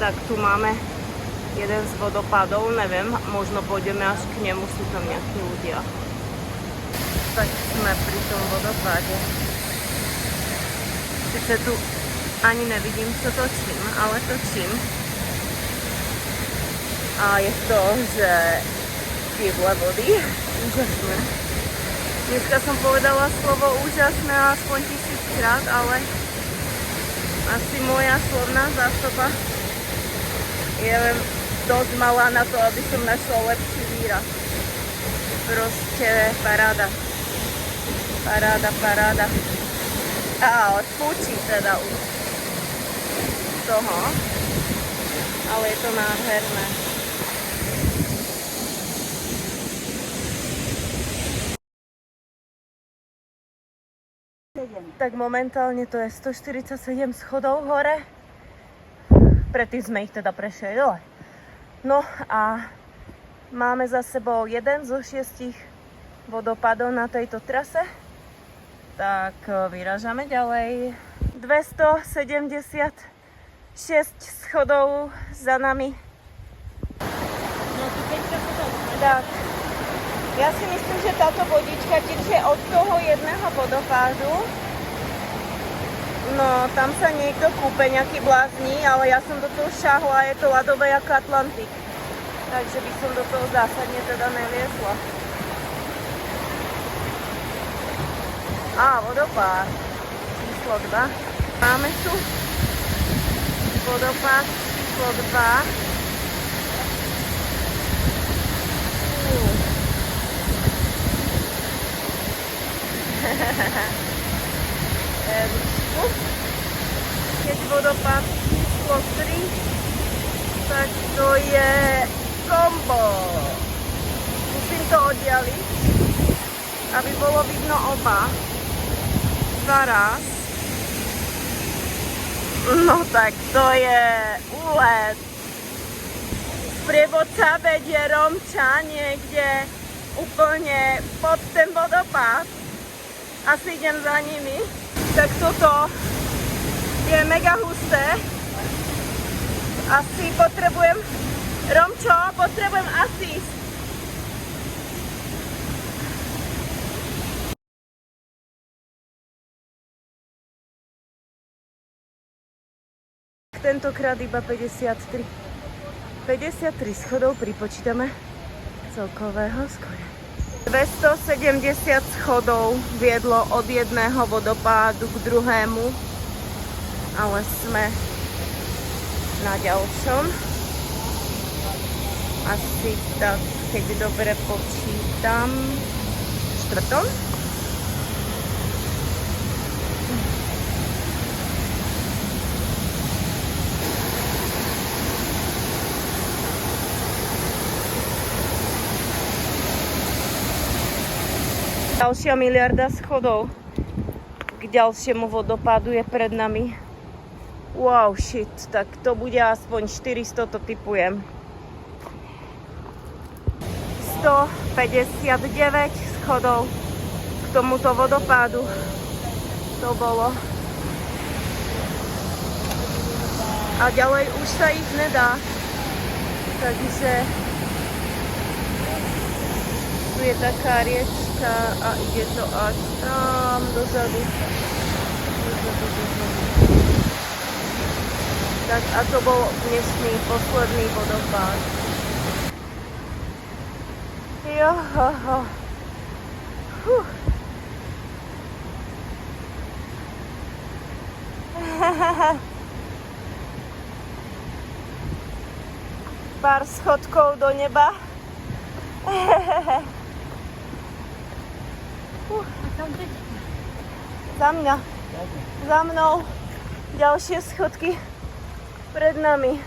Tak tu máme jeden z vodopádov, neviem, možno pôjdeme až k nemu, sú tam nejakí ľudia. Tak sme pri tom vodopáde. Sice tu ani nevidím, čo točím, ale točím. A je to, že pivle vody, úžasné. Dneska som povedala slovo úžasné aspoň 1000-krát, ale asi moja slovná zásoba je dosť malá na to, aby som našla lepší výraz. Proste paráda. Paráda. Ale fúči teda už toho, ale je to nádherné. Tak momentálne to je 147 schodov hore. Predtým sme ich teda prešli dole. No a máme za sebou jeden zo 6 vodopádov na tejto trase. Tak vyrážame ďalej. 276 schodov za nami. Tak. Ja si myslím, že táto vodička tiež je od toho jedného vodopádu. No, tam sa niekto kúpe, nejaký blázní, ale ja som do toho šahla, je to ľadové ako Atlantik. Takže by som do toho zásadne teda neliezla. Á, vodopád číslo 2. Máme tu vodopád číslo 2. Keď vodopád číslo 3, tak to je kombo. Musím to oddialiť, aby bolo vidno oba zaraz. No tak to je úlet. Sprievodca vedie Romča niekde úplne pod ten vodopád. Asi idem za nimi. Tak toto je mega husté. Asi potrebujem... Romčo, potrebujem asist. Tentokrát iba 53 schodov pripočítame celkového skore. 270 schodov viedlo od jedného vodopádu k druhému, ale sme na ďalšom. Asi tak, keď dobre počítam, 4. Ďalšia miliarda schodov k ďalšiemu vodopádu je pred nami. Wow, shit, tak to bude aspoň 400, to tipujem. 159 schodov k tomuto vodopádu to bolo. A ďalej už sa ísť nedá. Takže tu je taká riečka a ide to až tam dozadu. Tak a to bol dnešný posledný vodopád. Johoho. Pár schodkov do neba. Za mňa. Za mnou. Ďalšie schodky pred nami.